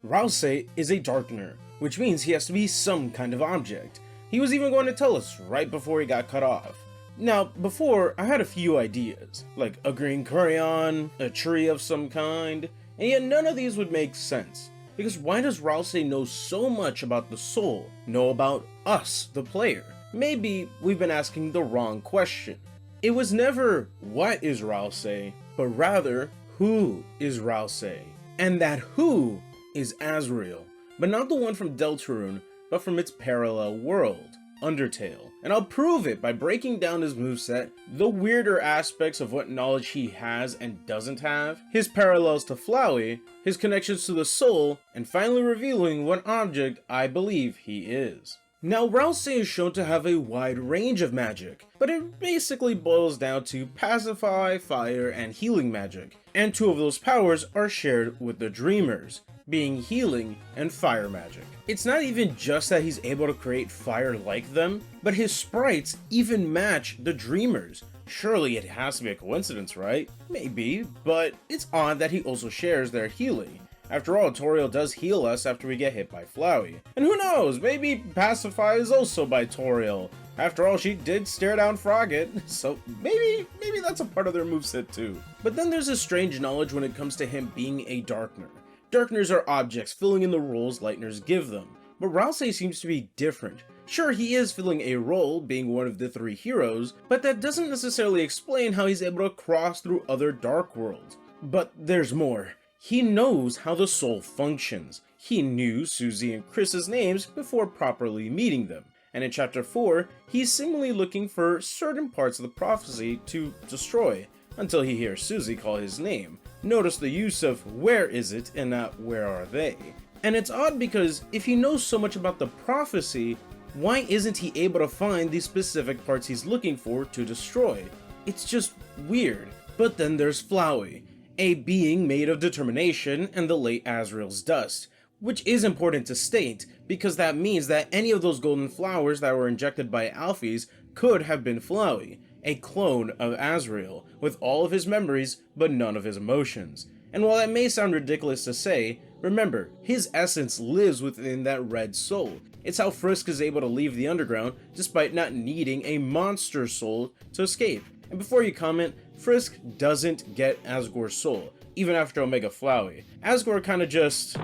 Ralsei is a darkener, which means he has to be some kind of object. He was even going to tell us right before he got cut off. Now, before, I had a few ideas, like a green crayon, a tree of some kind, and yet none of these would make sense. Because why does Ralsei know so much about the soul, know about us, the player? Maybe we've been asking the wrong question. It was never, what is Ralsei, but rather, who is Ralsei? And that who is Asriel, but not the one from Deltarune, but from its parallel world, Undertale. And I'll prove it by breaking down his moveset, the weirder aspects of what knowledge he has and doesn't have, his parallels to Flowey, his connections to the soul, and finally revealing what object I believe he is. Now, Ralsei is shown to have a wide range of magic, but it basically boils down to pacify, fire, and healing magic, and two of those powers are shared with the Dreamers, being healing and fire magic. It's not even just that he's able to create fire like them, but his sprites even match the Dreamers. Surely it has to be a coincidence, right? Maybe, but it's odd that he also shares their healing. After all, Toriel does heal us after we get hit by Flowey. And who knows, maybe Pacify is also by Toriel. After all, she did stare down Frogget, so maybe that's a part of their moveset too. But then there's a strange knowledge when it comes to him being a Darkener. Darkeners are objects filling in the roles Lightners give them, but Ralsei seems to be different. Sure, he is filling a role, being one of the three heroes, but that doesn't necessarily explain how he's able to cross through other dark worlds. But there's more. He knows how the soul functions. He knew Susie and Chris's names before properly meeting them, and in chapter 4, he's seemingly looking for certain parts of the prophecy to destroy, until he hears Susie call his name. Notice the use of where is it and not where are they. And it's odd because if he knows so much about the prophecy, why isn't he able to find the specific parts he's looking for to destroy? It's just weird. But then there's Flowey, a being made of determination and the late Asriel's dust, which is important to state because that means that any of those golden flowers that were injected by Alphys could have been Flowey, a clone of Asriel, with all of his memories but none of his emotions. And while that may sound ridiculous to say, remember, his essence lives within that red soul. It's how Frisk is able to leave the underground despite not needing a monster soul to escape. And before you comment, Frisk doesn't get Asgore's soul, even after Omega Flowey. Asgore kinda just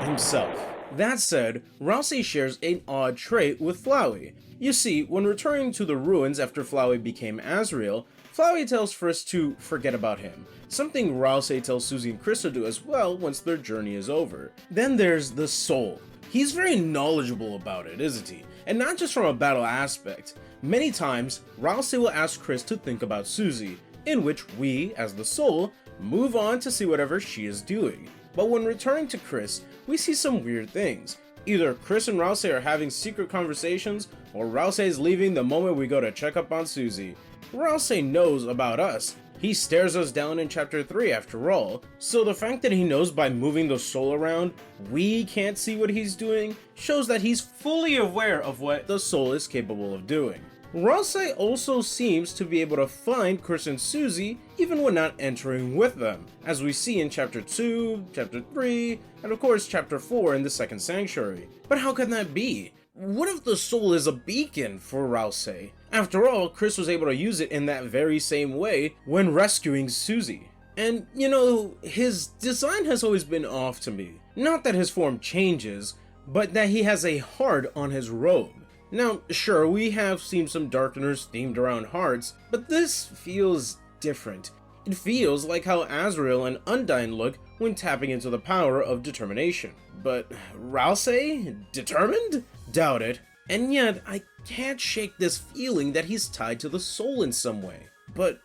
himself. That said, Ralsei shares an odd trait with Flowey. You see, when returning to the ruins after Flowey became Asriel, Flowey tells Frisk to forget about him, something Ralsei tells Susie and Chris to do as well once their journey is over. Then there's the soul. He's very knowledgeable about it, isn't he? And not just from a battle aspect. Many times, Ralsei will ask Chris to think about Susie, in which we, as the soul, move on to see whatever she is doing. But when returning to Chris, we see some weird things. Either Chris and Ralsei are having secret conversations, or Ralsei is leaving the moment we go to check up on Susie. Ralsei knows about us. He stares us down in chapter 3 after all, so the fact that he knows by moving the soul around, we can't see what he's doing, shows that he's fully aware of what the soul is capable of doing. Ralsei also seems to be able to find Chris and Susie even when not entering with them, as we see in chapter 2, chapter 3, and of course chapter 4 in the second sanctuary. But how can that be? What if the soul is a beacon for Ralsei? After all, Chris was able to use it in that very same way when rescuing Susie. And, you know, his design has always been off to me. Not that his form changes, but that he has a heart on his robe. Now, sure, we have seen some Darkeners themed around hearts, but this feels different. It feels like how Asriel and Undyne look when tapping into the power of determination. But Ralsei? Determined? Doubt it. And yet, I can't shake this feeling that he's tied to the soul in some way. But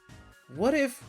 what if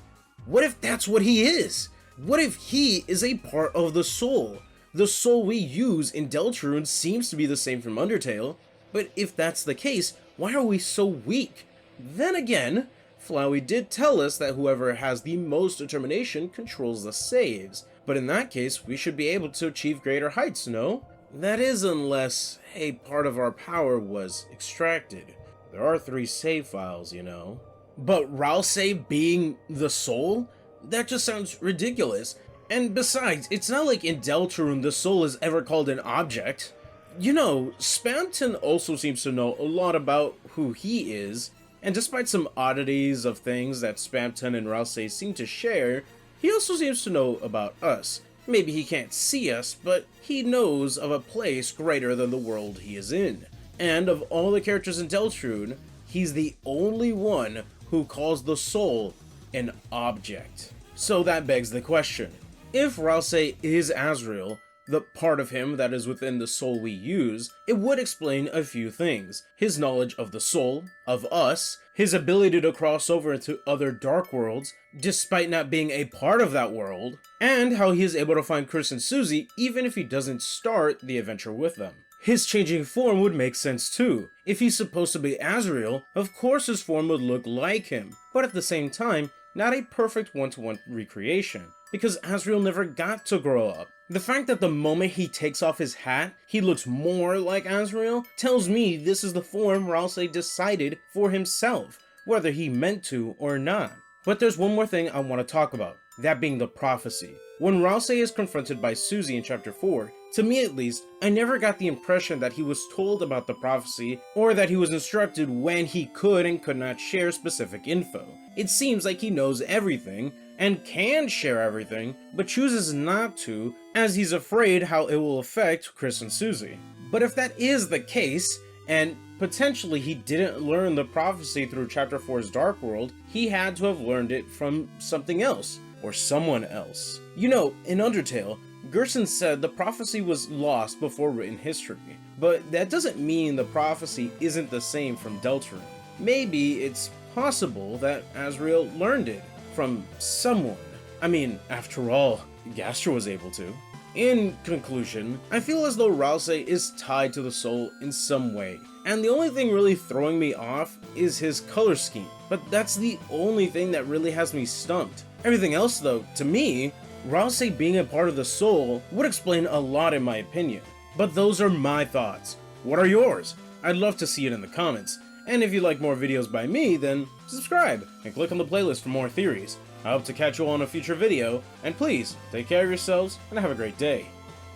that's what he is? What if he is a part of the soul? The soul we use in Deltarune seems to be the same from Undertale, but if that's the case, why are we so weak? Then again, Flowey did tell us that whoever has the most determination controls the saves, but in that case, we should be able to achieve greater heights, no? That is unless a part of our power was extracted. There are 3 save files, you know. But Ralsei being the soul? That just sounds ridiculous. And besides, it's not like in Deltarune the soul is ever called an object. You know, Spamton also seems to know a lot about who he is, and despite some oddities of things that Spamton and Ralsei seem to share, he also seems to know about us. Maybe he can't see us, but he knows of a place greater than the world he is in. And of all the characters in Deltarune, he's the only one who calls the soul an object. So that begs the question. If Ralsei is Asriel, the part of him that is within the soul we use, it would explain a few things. His knowledge of the soul, of us, his ability to cross over into other dark worlds, despite not being a part of that world, and how he is able to find Chris and Susie even if he doesn't start the adventure with them. His changing form would make sense too. If he's supposed to be Asriel, of course his form would look like him, but at the same time, not a perfect one-to-one recreation, because Asriel never got to grow up. The fact that the moment he takes off his hat, he looks more like Asriel, tells me this is the form Ralsei decided for himself, whether he meant to or not. But there's one more thing I want to talk about, that being the prophecy. When Ralsei is confronted by Susie in chapter 4, to me at least, I never got the impression that he was told about the prophecy or that he was instructed when he could and could not share specific info. It seems like he knows everything and can share everything, but chooses not to as he's afraid how it will affect Chris and Susie. But if that is the case, and potentially he didn't learn the prophecy through chapter 4's Dark World, he had to have learned it from something else, or someone else. You know, in Undertale, Gerson said the prophecy was lost before written history, but that doesn't mean the prophecy isn't the same from Deltarune. Maybe it's possible that Asriel learned it from someone. I mean, after all, Gastra was able to. In conclusion, I feel as though Ralsei is tied to the soul in some way, and the only thing really throwing me off is his color scheme, but that's the only thing that really has me stumped. Everything else though, to me, Ralsei being a part of the soul would explain a lot in my opinion. But those are my thoughts. What are yours? I'd love to see it in the comments. And if you like more videos by me, then subscribe and click on the playlist for more theories. I hope to catch you all in a future video, and please, take care of yourselves and have a great day.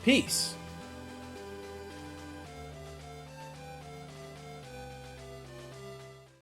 Peace!